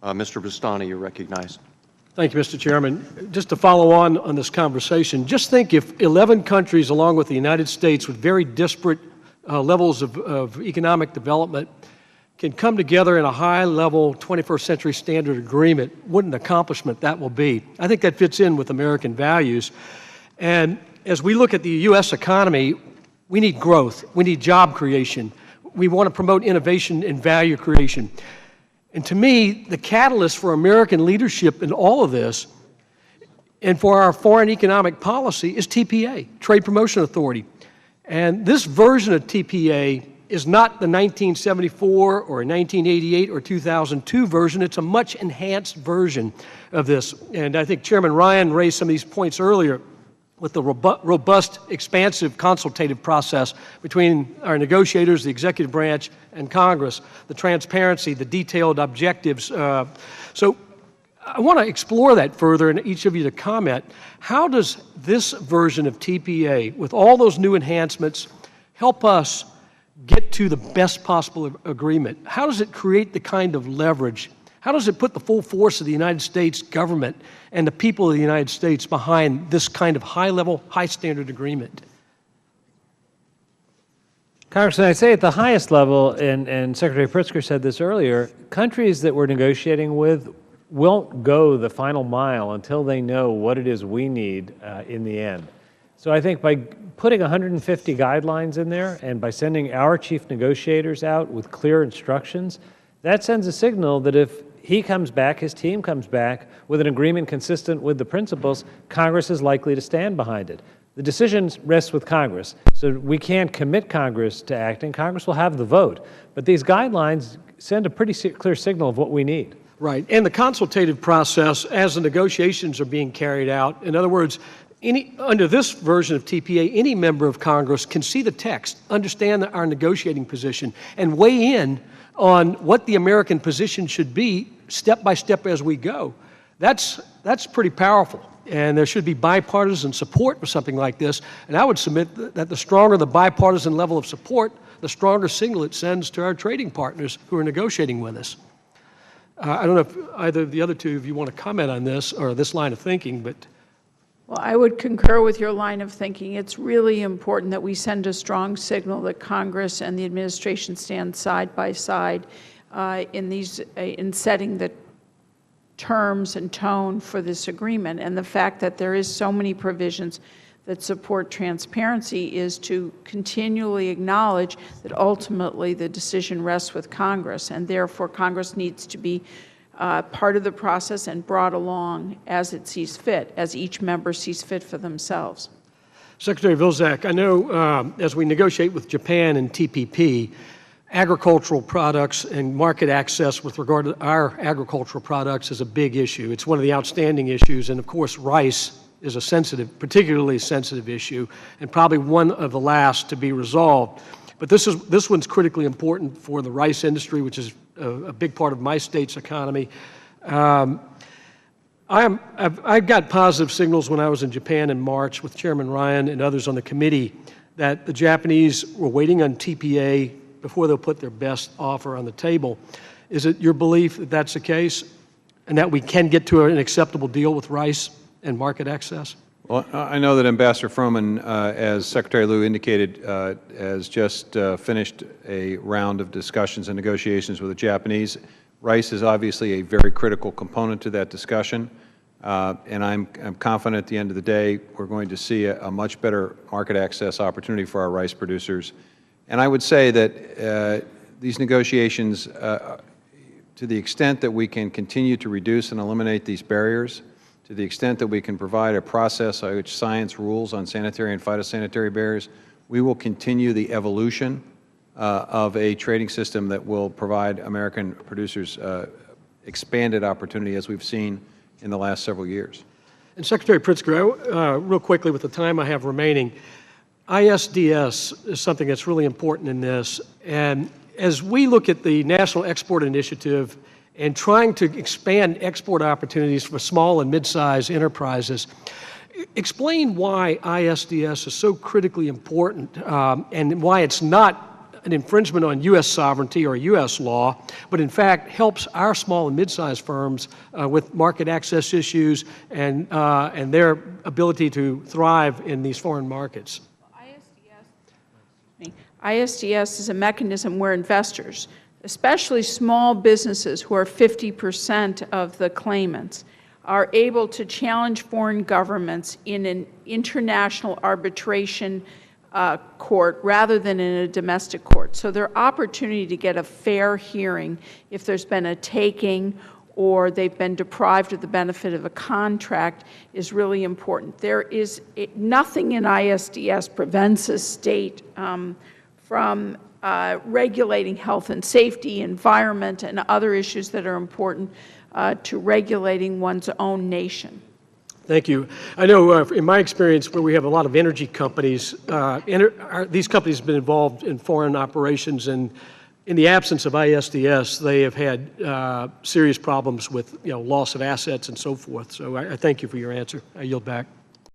Mr. Boustany, you're recognized. Thank you, Mr. Chairman. Just to follow on this conversation, just think if 11 countries, along with the United States, with very disparate levels of economic development, can come together in a high-level 21st century standard agreement, what an accomplishment that will be. I think that fits in with American values. And as we look at the U.S. economy, we need growth. We need job creation. We want to promote innovation and value creation. And to me, the catalyst for American leadership in all of this and for our foreign economic policy is TPA, Trade Promotion Authority. And this version of TPA is not the 1974 or 1988 or 2002 version. It's a much enhanced version of this. And I think Chairman Ryan raised some of these points earlier with the robust, expansive consultative process between our negotiators, the executive branch, and Congress, the transparency, the detailed objectives. So I want to explore that further and each of you to comment. How does this version of TPA, with all those new enhancements, help us get to the best possible agreement? How does it create the kind of leverage? How does it put the full force of the United States government and the people of the United States behind this kind of high-level, high-standard agreement? Congressman, I'd say at the highest level, and Secretary Pritzker said this earlier, countries that we're negotiating with won't go the final mile until they know what it is we need in the end. So I think by putting 150 guidelines in there and by sending our chief negotiators out with clear instructions, that sends a signal that if he comes back, his team comes back with an agreement consistent with the principles, Congress is likely to stand behind it. The decision rests with Congress, so we can't commit Congress to acting. Congress will have the vote, but these guidelines send a pretty clear signal of what we need. Right, and the consultative process as the negotiations are being carried out, in other words, under this version of TPA, any member of Congress can see the text, understand our negotiating position, and weigh in on what the American position should be step by step as we go. That's pretty powerful, and there should be bipartisan support for something like this. And I would submit that the stronger the bipartisan level of support, the stronger signal it sends to our trading partners who are negotiating with us. I don't know if either of the other two of you want to comment on this or this line of thinking, but. Well, I would concur with your line of thinking. It's really important that we send a strong signal that Congress and the administration stand side by side in setting the terms and tone for this agreement. And the fact that there is so many provisions that support transparency is to continually acknowledge that ultimately the decision rests with Congress, and therefore Congress needs to be part of the process and brought along as it sees fit, as each member sees fit for themselves. Secretary Vilsack, I know as we negotiate with Japan and TPP, agricultural products and market access with regard to our agricultural products is a big issue. It's one of the outstanding issues, and of course rice is a sensitive, particularly sensitive issue, and probably one of the last to be resolved. But this one's critically important for the rice industry, which is a big part of my state's economy. I got positive signals when I was in Japan in March with Chairman Ryan and others on the committee that the Japanese were waiting on TPA before they'll put their best offer on the table. Is it your belief that that's the case and that we can get to an acceptable deal with rice and market access? Well, I know that Ambassador Froman, as Secretary Lew indicated, has just finished a round of discussions and negotiations with the Japanese. Rice is obviously a very critical component to that discussion, and I'm confident at the end of the day we're going to see a much better market access opportunity for our rice producers. And I would say that these negotiations, to the extent that we can continue to reduce and eliminate these barriers, to the extent that we can provide a process by which science rules on sanitary and phytosanitary barriers, we will continue the evolution of a trading system that will provide American producers expanded opportunity as we've seen in the last several years. And Secretary Pritzker, real quickly with the time I have remaining, ISDS is something that's really important in this. And as we look at the National Export Initiative and trying to expand export opportunities for small and mid-sized enterprises, explain why ISDS is so critically important and why it's not an infringement on U.S. sovereignty or U.S. law, but in fact helps our small and mid-sized firms with market access issues and their ability to thrive in these foreign markets. ISDS is a mechanism where investors, especially small businesses who are 50% of the claimants, are able to challenge foreign governments in an international arbitration court rather than in a domestic court. So their opportunity to get a fair hearing if there's been a taking or they've been deprived of the benefit of a contract is really important. There is nothing in ISDS prevents a state from regulating health and safety, environment, and other issues that are important to regulating one's own nation. Thank you. I know in my experience where we have a lot of energy companies, these companies have been involved in foreign operations, and in the absence of ISDS, they have had serious problems with loss of assets and so forth. So I thank you for your answer. I yield back.